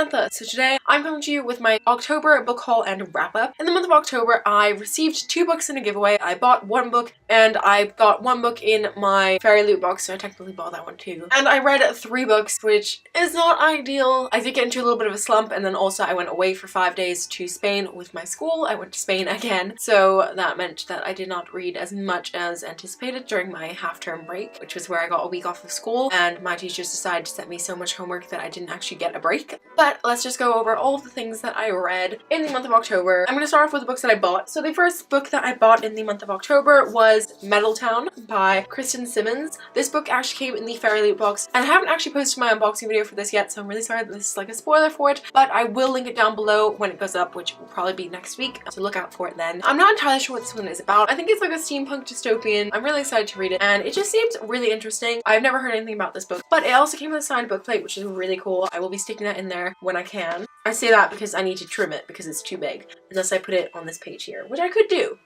Samantha. So today I'm coming to you with my October book haul and wrap up. In the month of October, I received 2 books in a giveaway. I bought 1 book and I got 1 book in my fairy loot box, so I technically bought that one too. And I read 3 books, which is not ideal. I did get into a little bit of a slump, and then also I went away for 5 days to Spain with my school. I went to Spain again, so that meant that I did not read as much as anticipated during my half-term break, which was where I got a week off of school, and my teachers decided to set me so much homework that I didn't actually get a break. But let's just go over all of the things that I read in the month of October. I'm going to start off with the books that I bought. So the first book that I bought in the month of October was Metaltown by Kristen Simmons. This book actually came in the fairy loot box, and I haven't actually posted my unboxing video for this yet, so I'm really sorry that this is like a spoiler for it, but I will link it down below when it goes up, which will probably be next week, so look out for it then. I'm not entirely sure what this one is about. I think it's like a steampunk dystopian. I'm really excited to read it, and it just seems really interesting. I've never heard anything about this book, but it also came with a signed book plate, which is really cool. I will be sticking that in there when I can. I say that because I need to trim it because it's too big, unless I put it on this page here, which I could do.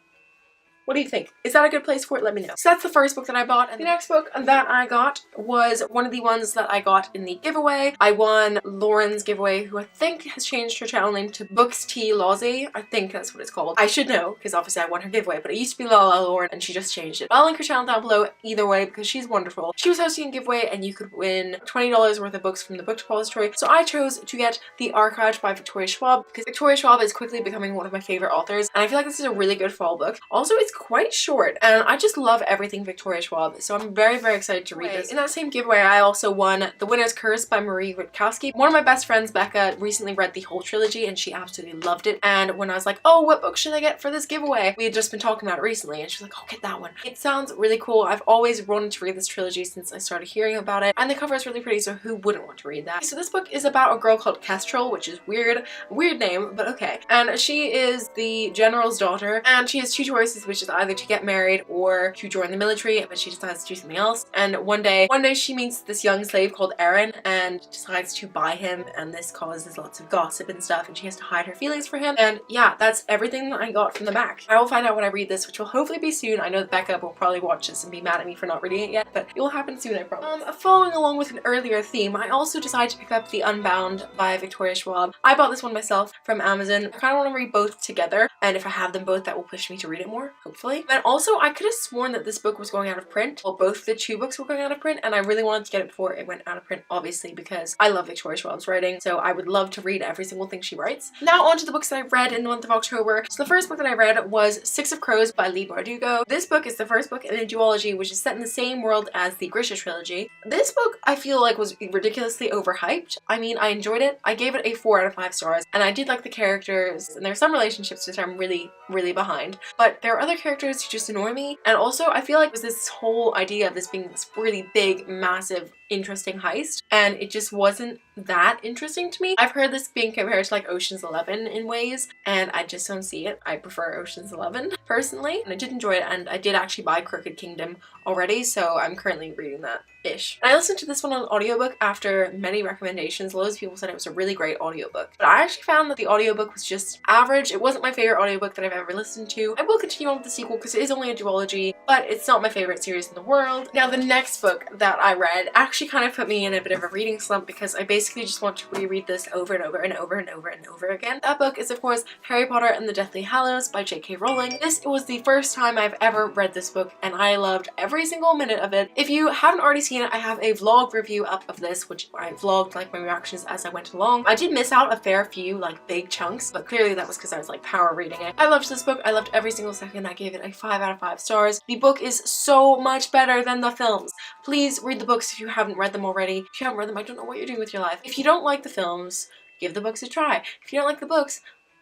What do you think? Is that a good place for it? Let me know. So that's the first book that I bought, and the next book that I got was one of the ones that I got in the giveaway. I won Lauren's giveaway, who I think has changed her channel name to Books T Lawsy. I think that's what it's called. I should know, because obviously I won her giveaway, but it used to be Lala Lauren, and she just changed it. I'll link her channel down below either way, because she's wonderful. She was hosting a giveaway, and you could win $20 worth of books from the book depository. So I chose to get The Archived by Victoria Schwab, because Victoria Schwab is quickly becoming one of my favorite authors, and I feel like this is a really good fall book. Also, it's quite short, and I just love everything Victoria Schwab, so I'm very excited to read this. In that same giveaway, I also won The Winner's Curse by Marie Witkowski. One of my best friends, Becca, recently read the whole trilogy, and she absolutely loved it, and when I was like, oh, what book should I get for this giveaway? We had just been talking about it recently, and she was like, oh, get that one. It sounds really cool. I've always wanted to read this trilogy since I started hearing about it, and the cover is really pretty, so who wouldn't want to read that? So this book is about a girl called Kestrel, which is weird name, but okay. And she is the general's daughter, and she has 2 choices, which is either to get married or to join the military, but she decides to do something else. And one day she meets this young slave called Aaron and decides to buy him, and this causes lots of gossip and stuff, and she has to hide her feelings for him. And yeah, that's everything that I got from the back. I will find out when I read this, which will hopefully be soon. I know that Becca will probably watch this and be mad at me for not reading it yet, but it will happen soon, I promise. Following along with an earlier theme, I also decided to pick up the Unbound by Victoria Schwab. I bought this one myself from Amazon. I kind of want to read both together, and if I have them both, that will push me to read it more, hopefully. And also, I could have sworn that this book was going out of print. Well, both the 2 books were going out of print, and I really wanted to get it before it went out of print, obviously, because I love Victoria Schwab's writing, so I would love to read every single thing she writes. Now on to the books that I read in the month of October. So the first book that I read was Six of Crows by Leigh Bardugo. This book is the first book in a duology which is set in the same world as the Grisha trilogy. This book I feel like was ridiculously overhyped. I mean, I enjoyed it. I gave it a 4 out of 5 stars, and I did like the characters, and there are some relationships which I'm really behind, but there are other characters who just annoy me. And also I feel like it was this whole idea of this being this really big, massive, interesting heist, and it just wasn't that interesting to me. I've heard this being compared to like Ocean's 11 in ways, and I just don't see it. I prefer Ocean's 11 personally, and I did enjoy it, and I did actually buy Crooked Kingdom already, so I'm currently reading that ish. I listened to this one on audiobook after many recommendations. Loads of people said it was a really great audiobook, but I actually found that the audiobook was just average. It wasn't my favorite audiobook that I've ever listened to. I will continue on with the sequel because it is only a duology, but it's not my favorite series in the world. Now the next book that I read actually kind of put me in a bit of a reading slump because I basically just want to reread this over and over and over and over and over again. That book is of course Harry Potter and the Deathly Hallows by J.K. Rowling. This was the first time I've ever read this book, and I loved every single minute of it. If you haven't already seen it, I have a vlog review up of this, which I vlogged like my reactions as I went along. I did miss out a fair few like big chunks, but clearly that was because I was like power reading it. I loved this book. I loved every single second. I gave it a 5 out of 5 stars. The book is so much better than the films. Please read the books if you haven't read them already. If you haven't read them, I don't know what you're doing with your life. If you don't like the films, give the books a try. If you don't like the books,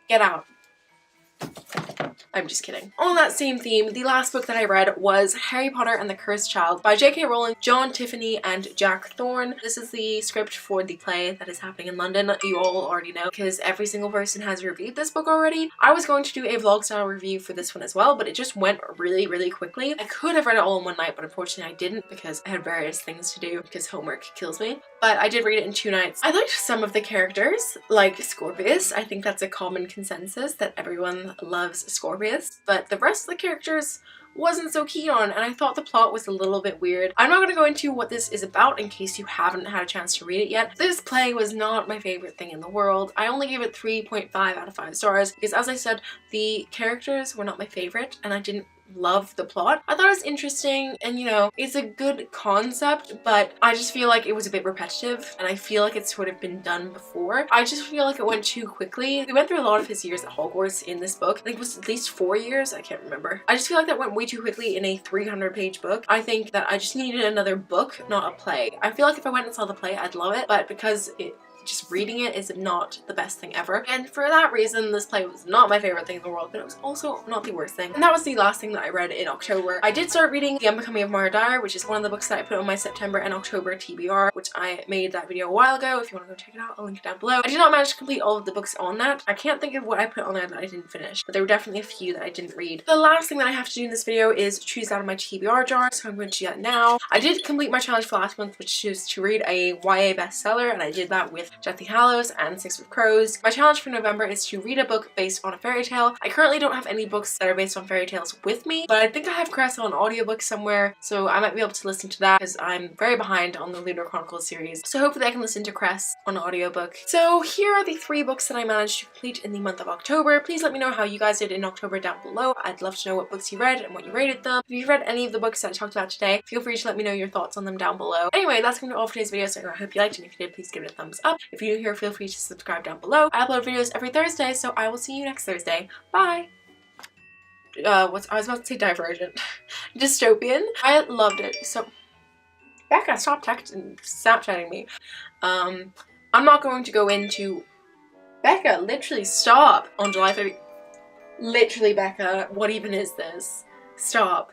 get out. I'm just kidding. On that same theme, the last book that I read was Harry Potter and the Cursed Child by J.K. Rowling, John Tiffany, and Jack Thorne. This is the script for the play that is happening in London. You all already know because every single person has reviewed this book already. I was going to do a vlog style review for this one as well, but it just went really quickly. I could have read it all in one night, but unfortunately I didn't because I had various things to do because homework kills me. But I did read it in 2 nights. I liked some of the characters, like Scorpius. I think that's a common consensus that everyone loves Scorpius, but the rest of the characters wasn't so keen on, and I thought the plot was a little bit weird. I'm not going to go into what this is about in case you haven't had a chance to read it yet. This play was not my favorite thing in the world. I only gave it 3.5 out of 5 stars because, as I said, the characters were not my favorite and I didn't love the plot. I thought it was interesting and, you know, it's a good concept, but I just feel like it was a bit repetitive and I feel like it's sort of been done before. I just feel like it went too quickly. We went through a lot of his years at Hogwarts in this book. I think it was at least 4 years. I can't remember. I just feel like that went way too quickly in a 300-page book. I think that I just needed another book, not a play. I feel like if I went and saw the play, I'd love it, but because just reading it is not the best thing ever. And for that reason, this play was not my favorite thing in the world, but it was also not the worst thing. And that was the last thing that I read in October. I did start reading The Unbecoming of Mara Dyer, which is one of the books that I put on my September and October TBR, which I made that video a while ago. If you want to go check it out, I'll link it down below. I did not manage to complete all of the books on that. I can't think of what I put on there that I didn't finish, but there were definitely a few that I didn't read. The last thing that I have to do in this video is choose out of my TBR jar, so I'm going to do that now. I did complete my challenge for last month, which was to read a YA bestseller, and I did that with Hallows and Six of Crows. My challenge for November is to read a book based on a fairy tale. I currently don't have any books that are based on fairy tales with me, but I think I have Cress on audiobook somewhere, so I might be able to listen to that because I'm very behind on the Lunar Chronicles series. So hopefully I can listen to Cress on audiobook. So here are the 3 books that I managed to complete in the month of October. Please let me know how you guys did in October down below. I'd love to know what books you read and what you rated them. If you've read any of the books that I talked about today, feel free to let me know your thoughts on them down below. Anyway, that's going to be all for today's video, so I hope you liked it, and if you did, please give it a thumbs up. If you're new here, feel free to subscribe down below. I upload videos every Thursday, so I will see you next Thursday. Bye! I was about to say Divergent. Dystopian. I loved it. So, Becca, stop Snapchatting me. I'm not going to go into... Becca, literally stop! On July 30th. Literally, Becca, what even is this? Stop.